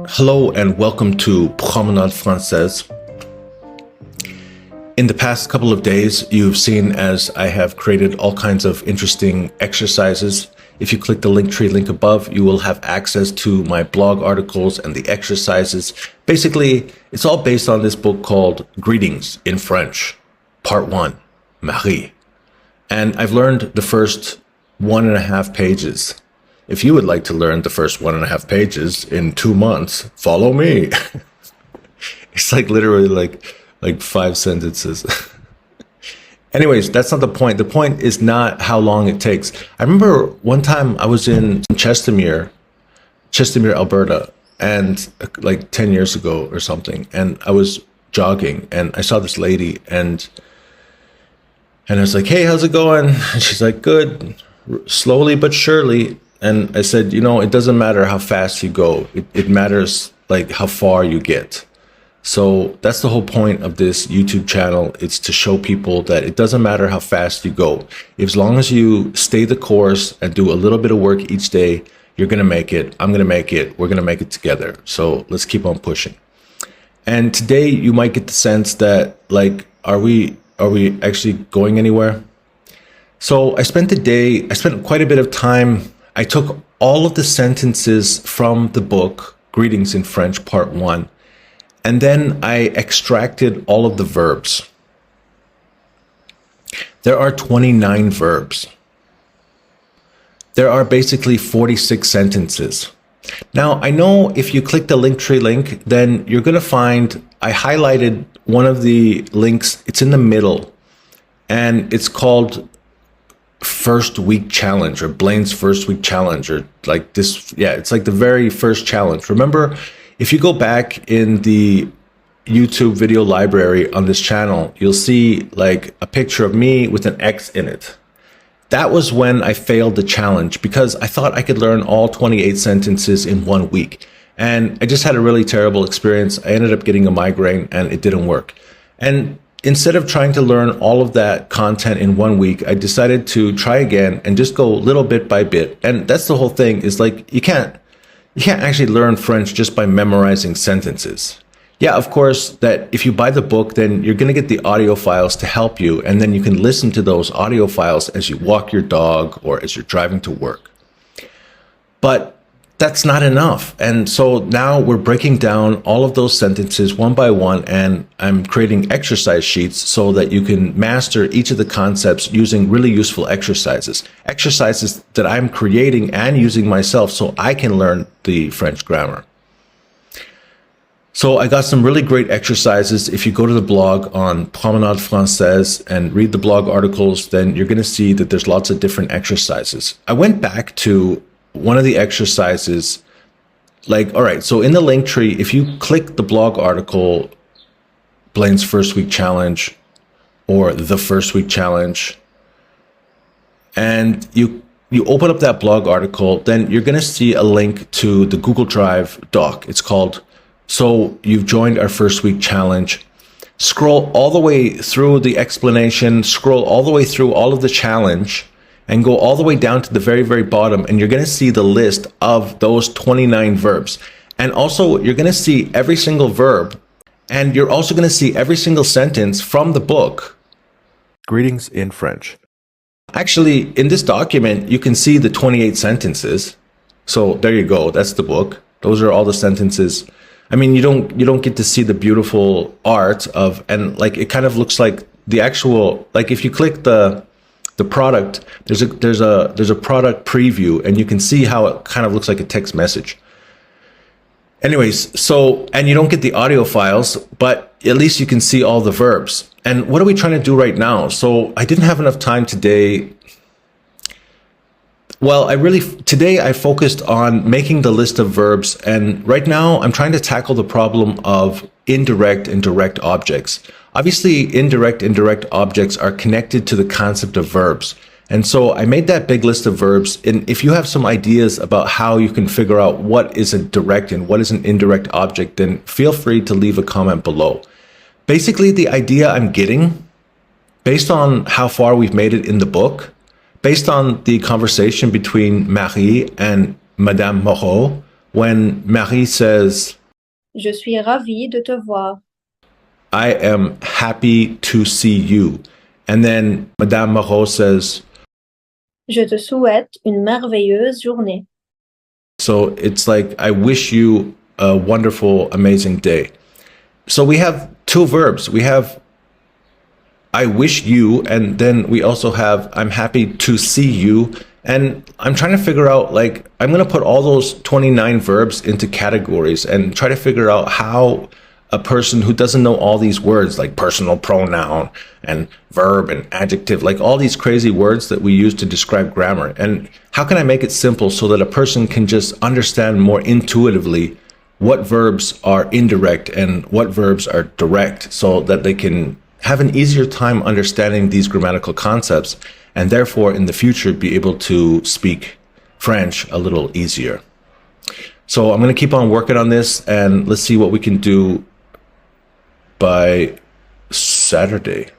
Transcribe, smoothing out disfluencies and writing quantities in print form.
Hello and welcome to Promenade Française. In the past couple of days, you've seen as I have created all kinds of interesting exercises. If you click the Linktree link above, you will have access to my blog articles and the exercises. Basically, it's all based on this book called Greetings in French, Part 1, Marie. And I've learned the first 1.5 pages. If you would like to learn the first 1.5 pages in 2 months, follow me. It's like literally like 5 sentences. Anyways, that's not the point. The point is not how long it takes. I remember one time I was in Chestermere, Alberta, and like 10 years ago or something, and I was jogging and I saw this lady and I was like, "Hey, how's it going?" And she's like, "Good, slowly but surely." And I said, it doesn't matter how fast you go. It matters like how far you get. So that's the whole point of this YouTube channel. It's to show people that it doesn't matter how fast you go. As long as you stay the course and do a little bit of work each day, you're going to make it. I'm going to make it. We're going to make it together. So let's keep on pushing. And today you might get the sense that like, are we actually going anywhere? So I spent quite a bit of time. I took all of the sentences from the book, Greetings in French, Part 1, and then I extracted all of the verbs. There are 29 verbs. There are basically 46 sentences. Now, I know if you click the Linktree link, then you're going to find I highlighted one of the links. It's in the middle, and it's called First Week Challenge, or Blaine's First Week Challenge, or like this. Yeah, it's like the very first challenge. Remember, if you go back in the YouTube video library on this channel, you'll see like a picture of me with an X in it. That was when I failed the challenge because I thought I could learn all 28 sentences in 1 week. And I just had a really terrible experience. I ended up getting a migraine and it didn't work. And instead of trying to learn all of that content in 1 week, I decided to try again and just go little bit by bit. And that's the whole thing, is like, you can't actually learn French just by memorizing sentences. Yeah, of course, that if you buy the book, then you're going to get the audio files to help you. And then you can listen to those audio files as you walk your dog or as you're driving to work. But that's not enough. And so now we're breaking down all of those sentences one by one, and I'm creating exercise sheets so that you can master each of the concepts using really useful exercises that I'm creating and using myself so I can learn the French grammar. So I got some really great exercises. If you go to the blog on Promenade Française and read the blog articles, then you're going to see that there's lots of different exercises. I went back to one of the exercises, like, all right, so in the link tree, if you click the blog article, Blaine's First Week Challenge or the First Week Challenge, and you open up that blog article, then you're going to see a link to the Google Drive doc. It's called, "So You've Joined Our First Week Challenge." Scroll all the way through the explanation, scroll all the way through all of the challenge, and go all the way down to the very, very bottom, and you're going to see the list of those 29 verbs. And also, you're going to see every single verb, and you're also going to see every single sentence from the book, Greetings in French. Actually, in this document, you can see the 28 sentences. So there you go. That's the book. Those are all the sentences. I mean, you don't get to see the beautiful art of, and like it kind of looks like the actual, like if you click the product, there's a product preview, and you can see how it kind of looks like a text message. Anyways, so, and you don't get the audio files, but at least you can see all the verbs. And what are we trying to do right now? So I didn't have enough time today. Well, today I focused on making the list of verbs, and right now I'm trying to tackle the problem of indirect and direct objects. Obviously, indirect and direct objects are connected to the concept of verbs. And so I made that big list of verbs. And if you have some ideas about how you can figure out what is a direct and what is an indirect object, then feel free to leave a comment below. Basically, the idea I'm getting, based on how far we've made it in the book, based on the conversation between Marie and Madame Moreau, when Marie says, Je suis ravie de te voir. I am happy to see you. And then Madame Moreau says, Je te souhaite une merveilleuse journée. so it's like, I wish you a wonderful, amazing day. So we have two verbs. We have I wish you, and then we also have I'm happy to see you. And I'm trying to figure out, like, I'm going to put all those 29 verbs into categories and try to figure out how a person who doesn't know all these words, like personal pronoun and verb and adjective, like all these crazy words that we use to describe grammar. And how can I make it simple so that a person can just understand more intuitively what verbs are indirect and what verbs are direct, so that they can have an easier time understanding these grammatical concepts, and therefore in the future be able to speak French a little easier. So I'm going to keep on working on this, and let's see what we can do by Saturday.